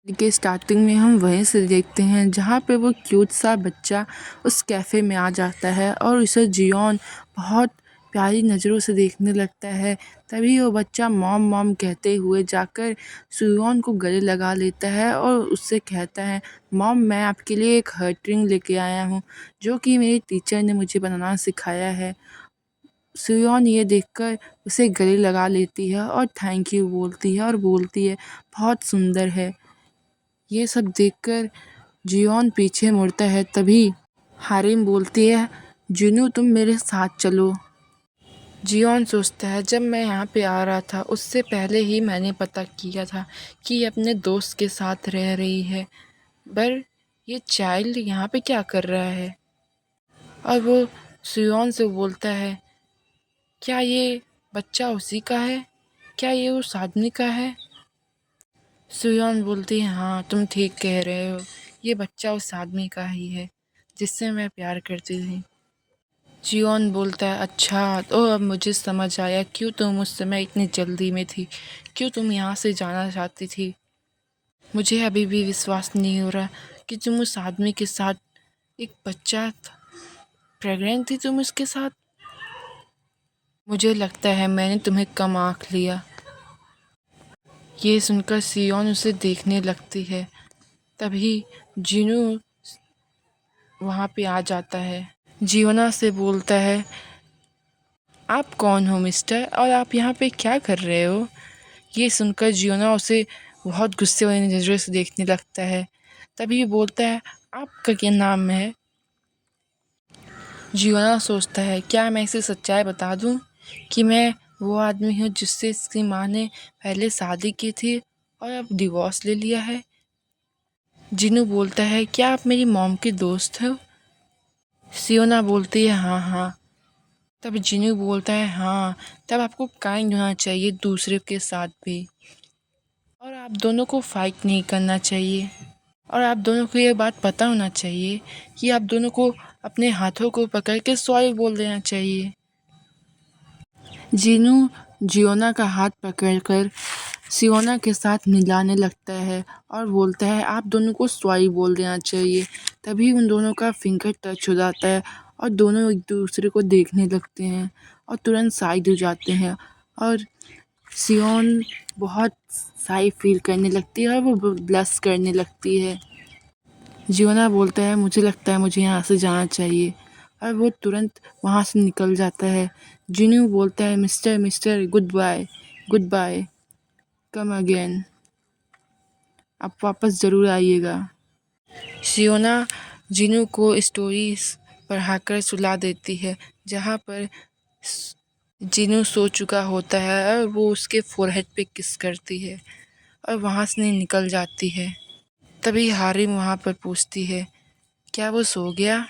के स्टार्टिंग में हम वहीं से देखते हैं जहाँ पे वो क्यूट सा बच्चा उस कैफ़े में आ जाता है और उसे जियोन बहुत प्यारी नज़रों से देखने लगता है। तभी वो बच्चा मॉम मॉम कहते हुए जाकर सुयोन को गले लगा लेता है और उससे कहता है, मॉम मैं आपके लिए एक हार्ट रिंग लेके आया हूँ जो कि मेरी टीचर ने मुझे बनाना सिखाया है। सुयोन ये देखकर उसे गले लगा लेती है और थैंक यू बोलती है और बोलती है, बहुत सुंदर है। ये सब देखकर जियोन पीछे मुड़ता है। तभी हारिम बोलती है, जुनू तुम मेरे साथ चलो। जियोन सोचता है, जब मैं यहाँ पे आ रहा था उससे पहले ही मैंने पता किया था कि ये अपने दोस्त के साथ रह रही है, पर ये चाइल्ड यहाँ पे क्या कर रहा है। और वो सुयोन से बोलता है, क्या ये बच्चा उसी का है, क्या ये उस आदमी का है। सुयोन बोलती है, हाँ तुम ठीक कह रहे हो, ये बच्चा उस आदमी का ही है जिससे मैं प्यार करती थी। जियोन बोलता है, अच्छा तो अब मुझे समझ आया क्यों तुम उस समय इतनी जल्दी में थी, क्यों तुम यहाँ से जाना चाहती थी। मुझे अभी भी विश्वास नहीं हो रहा कि तुम उस आदमी के साथ एक बच्चा था, प्रेग्नेंट थी तुम उसके साथ। मुझे लगता है मैंने तुम्हें कम आँख लिया। ये सुनकर सियोन उसे देखने लगती है। तभी जिनू वहाँ पे आ जाता है। जियोना से बोलता है, आप कौन हो मिस्टर, और आप यहाँ पे क्या कर रहे हो। ये सुनकर जियोना उसे बहुत गुस्से वाली नज़रों से देखने लगता है। तभी बोलता है, आपका क्या नाम है। जियोना सोचता है, क्या मैं इसे सच्चाई बता दूँ कि मैं वो आदमी हूँ जिससे इसकी माँ ने पहले शादी की थी और अब डिवोर्स ले लिया है। जिनू बोलता है, क्या आप मेरी मॉम के दोस्त हो। सियोना बोलती है, हाँ हाँ। तब जिनू बोलता है, हाँ तब आपको काइंड होना चाहिए दूसरे के साथ भी, और आप दोनों को फाइट नहीं करना चाहिए, और आप दोनों को ये बात पता होना चाहिए कि आप दोनों को अपने हाथों को पकड़ के सॉरी बोल देना चाहिए। जिनू जियोना का हाथ पकड़कर सियोना के साथ मिलाने लगता है और बोलता है, आप दोनों को सॉरी बोल देना चाहिए। तभी उन दोनों का फिंगर टच हो जाता है और दोनों एक दूसरे को देखने लगते हैं और तुरंत साइड हो जाते हैं, और सियोन बहुत साई फील करने लगती है और वो ब्लश करने लगती है। जियोना बोलता है, मुझे लगता है मुझे यहाँ से जाना चाहिए, और वो तुरंत वहाँ से निकल जाता है। जिनू बोलता है, mister mister good bye, good bye, come again, आप वापस ज़रूर आइएगा। सियोना जिनू को स्टोरी पढ़ाकर सुला देती है, जहाँ पर जिनू सो चुका होता है और वो उसके फोरहेड पे किस करती है और वहाँ से निकल जाती है। तभी हारिम वहाँ पर पूछती है, क्या वो सो गया।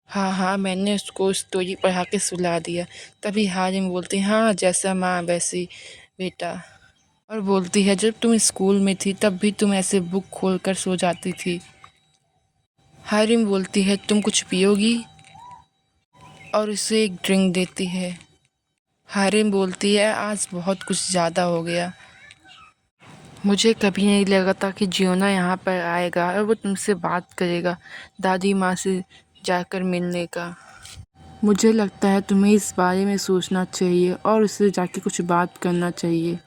हाँ हाँ मैंने उसको स्टोरी पढ़ा के सुला दिया। तभी हारिम बोलती है, हाँ जैसा माँ वैसी बेटा, और बोलती है, जब तुम स्कूल में थी तब भी तुम ऐसे बुक खोल कर सो जाती थी। हारिम बोलती है, तुम कुछ पियोगी, और उसे एक ड्रिंक देती है। हारिम बोलती है, आज बहुत कुछ ज़्यादा हो गया, मुझे कभी नहीं लगा था कि जियोना यहाँ पर आएगा और वो तुमसे बात करेगा, दादी माँ से जाकर मिलने का। मुझे लगता है तुम्हें इस बारे में सोचना चाहिए और उससे जाके कुछ बात करना चाहिए।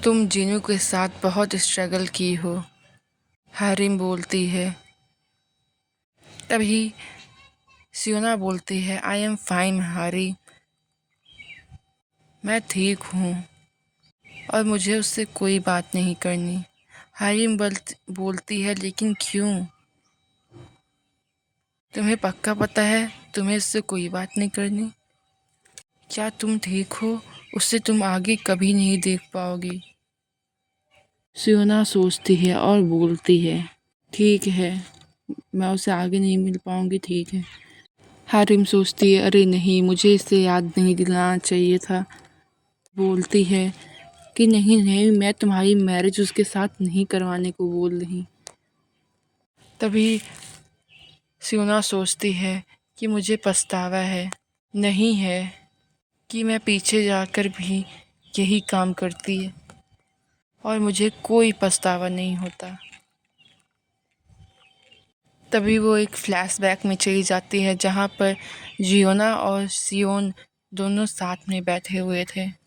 तुम जिनू के साथ बहुत स्ट्रगल की हो, हारिम बोलती है। तभी सियोना बोलती है, आई एम फाइन हारी, मैं ठीक हूँ और मुझे उससे कोई बात नहीं करनी। हारिम बोलती है, लेकिन क्यों, तुम्हें पक्का पता है तुम्हें उससे कोई बात नहीं करनी। क्या तुम ठीक हो, उससे तुम आगे कभी नहीं देख पाओगी। सियोना सोचती है और बोलती है, ठीक है मैं उसे आगे नहीं मिल पाऊंगी, ठीक है। हारिम सोचती है, अरे नहीं मुझे इसे याद नहीं दिलाना चाहिए था। बोलती है कि नहीं नहीं मैं तुम्हारी मैरिज उसके साथ नहीं करवाने को बोल रही। तभी सियोना सोचती है कि मुझे पछतावा है, नहीं है कि मैं पीछे जाकर भी यही काम करती है और मुझे कोई पछतावा नहीं होता। तभी वो एक फ्लैशबैक में चली जाती है जहाँ पर जियोना और सियोन दोनों साथ में बैठे हुए थे।